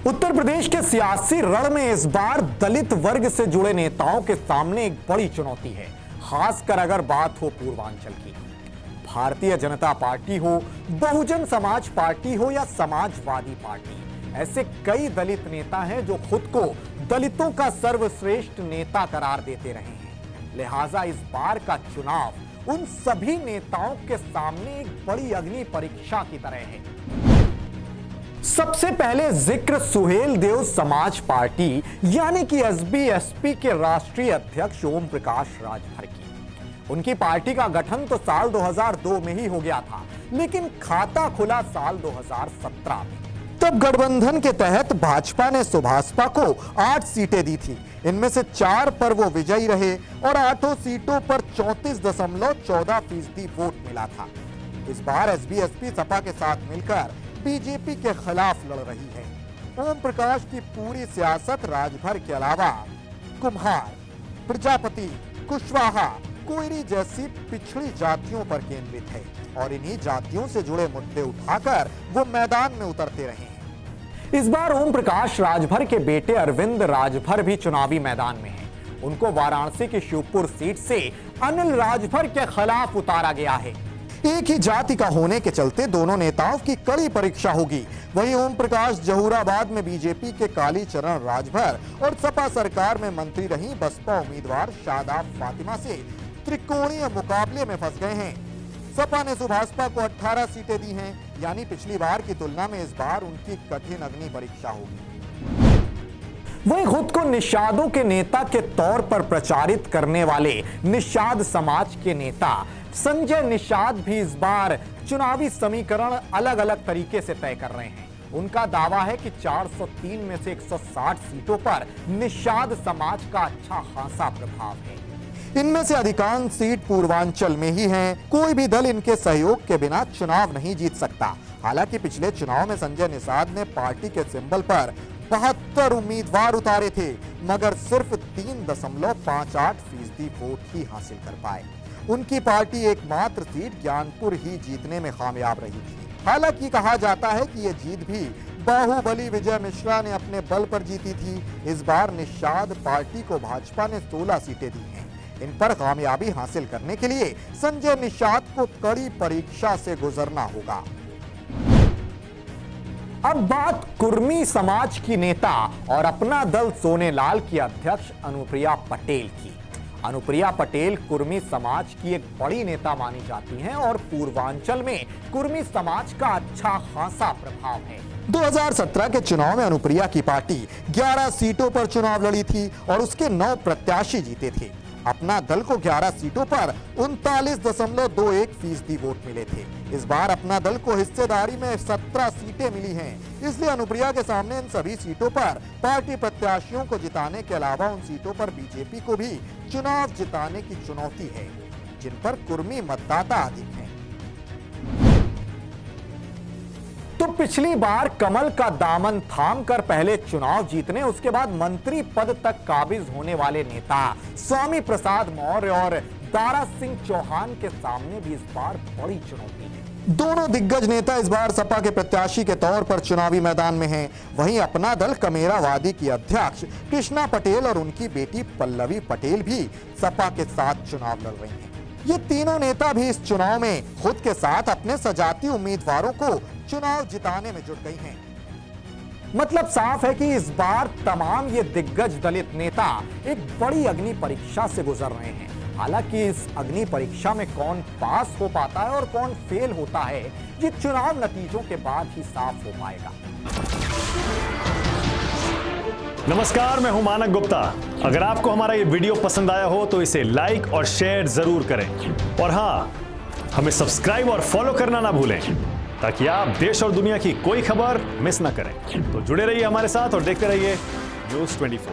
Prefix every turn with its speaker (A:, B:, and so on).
A: उत्तर प्रदेश के सियासी रण में इस बार दलित वर्ग से जुड़े नेताओं के सामने एक बड़ी चुनौती है, खासकर अगर बात हो पूर्वांचल की। भारतीय जनता पार्टी हो, बहुजन समाज पार्टी हो या समाजवादी पार्टी, ऐसे कई दलित नेता हैं जो खुद को दलितों का सर्वश्रेष्ठ नेता करार देते रहे हैं। लिहाजा इस बार का चुनाव उन सभी नेताओं के सामने एक बड़ी अग्नि परीक्षा की तरह है। सबसे पहले जिक्र सुहेलदेव समाज पार्टी यानी कि एसबीएसपी के राष्ट्रीय अध्यक्ष ओम प्रकाश राजभर की। उनकी पार्टी का गठन तो साल 2002 में ही हो गया था, लेकिन खाता खुला साल 2017 में। तब गठबंधन के तहत भाजपा ने सुभाषपा को 8 सीटें दी थी। इनमें से 4 पर वो विजयी रहे और 8 सीटों पर 34.14% वोट मिला था। इस बार एसबीएसपी सपा के साथ मिलकर बीजेपी के खिलाफ लड़ रही है। ओम प्रकाश की पूरी सियासत राजभर के अलावा कुम्हार, प्रजापति, कुशवाहा, कोयरी जैसी पिछड़ी जातियों पर केंद्रित है और इन्हीं जातियों से जुड़े मुद्दे उठाकर वो मैदान में उतरते रहे हैं। इस बार ओम प्रकाश राजभर के बेटे अरविंद राजभर भी चुनावी मैदान में हैं। उनको वाराणसी की शिवपुर सीट से अनिल राजभर के खिलाफ उतारा गया है। एक ही जाति का होने के चलते दोनों नेताओं की कड़ी परीक्षा होगी। वहीं ओम प्रकाश जहूराबाद में बीजेपी के कालीचरण राजभर और सपा सरकार में मंत्री रही बसपा उम्मीदवार शादाब फातिमा से त्रिकोणीय मुकाबले में फंस गए हैं। सपा ने सुभाषपा को 18 सीटें दी हैं, यानी पिछली बार की तुलना में इस बार उनकी कठिन अग्नि परीक्षा होगी। वहीं खुद को निषादों के नेता के तौर पर प्रचारित करने वाले निषाद समाज के नेता संजय निषाद भी इस बार चुनावी समीकरण अलग अलग तरीके से तय कर रहे हैं। उनका दावा है कि 403 में से 160 सीटों पर निषाद समाज का अच्छा खासा प्रभाव है। इनमें से अधिकांश सीट पूर्वांचल में ही हैं। कोई भी दल इनके सहयोग के बिना चुनाव नहीं जीत सकता। हालांकि पिछले चुनाव में संजय निषाद ने पार्टी के सिंबल पर 72 उम्मीदवार उतारे थे, मगर सिर्फ 3.58% वोट ही हासिल कर पाए। उनकी पार्टी एकमात्र सीट ज्ञानपुर ही जीतने में कामयाब रही थी। हालांकि कहा जाता है कि यह जीत भी बाहुबली विजय मिश्रा ने अपने बल पर जीती थी। इस बार निषाद पार्टी को भाजपा ने 16 सीटें दी हैं। इन पर कामयाबी हासिल करने के लिए संजय निषाद को कड़ी परीक्षा से गुजरना होगा। अब बात कुर्मी समाज की नेता और अपना दल सोनेलाल की अध्यक्ष अनुप्रिया पटेल की। अनुप्रिया पटेल कुर्मी समाज की एक बड़ी नेता मानी जाती हैं और पूर्वांचल में कुर्मी समाज का अच्छा खासा प्रभाव है। 2017 के चुनाव में अनुप्रिया की पार्टी 11 सीटों पर चुनाव लड़ी थी और उसके 9 प्रत्याशी जीते थे। अपना दल को 11 सीटों पर 39.21% वोट मिले थे। इस बार अपना दल को हिस्सेदारी में 17 सीटें मिली हैं। इसलिए अनुप्रिया के सामने इन सभी सीटों पर पार्टी प्रत्याशियों को जिताने के अलावा उन सीटों पर बीजेपी को भी चुनाव जिताने की चुनौती है, जिन पर कुर्मी मतदाता अधिक हैं। तो पिछली बार कमल का दामन थामकर पहले चुनाव जीतने, उसके बाद मंत्री पद तक काबिज होने वाले नेता स्वामी प्रसाद मौर्य और दारा सिंह चौहान के सामने भी इस बार बड़ी चुनौती है। दोनों दिग्गज नेता इस बार सपा के प्रत्याशी के तौर पर चुनावी मैदान में हैं। वहीं अपना दल कमेरावादी की अध्यक्ष कृष्णा पटेल और उनकी बेटी पल्लवी पटेल भी सपा के साथ चुनाव लड़ रही हैं। ये तीनों नेता भी इस चुनाव में खुद के साथ अपने सजाती उम्मीदवारों को चुनाव जिताने में जुट गई हैं। मतलब साफ है कि इस बार तमाम ये दिग्गज दलित नेता एक बड़ी अग्नि परीक्षा से गुजर रहे हैं। हालांकि इस अग्नि परीक्षा में कौन पास हो पाता है और कौन फेल होता है, ये चुनाव नतीजों के बाद ही साफ हो पाएगा।
B: नमस्कार, मैं हूं मानक गुप्ता। अगर आपको हमारा ये वीडियो पसंद आया हो तो इसे लाइक और शेयर जरूर करें और हाँ, हमें सब्सक्राइब और फॉलो करना ना भूलें ताकि आप देश और दुनिया की कोई खबर मिस ना करें। तो जुड़े रहिए हमारे साथ और देखते रहिए न्यूज़ 24।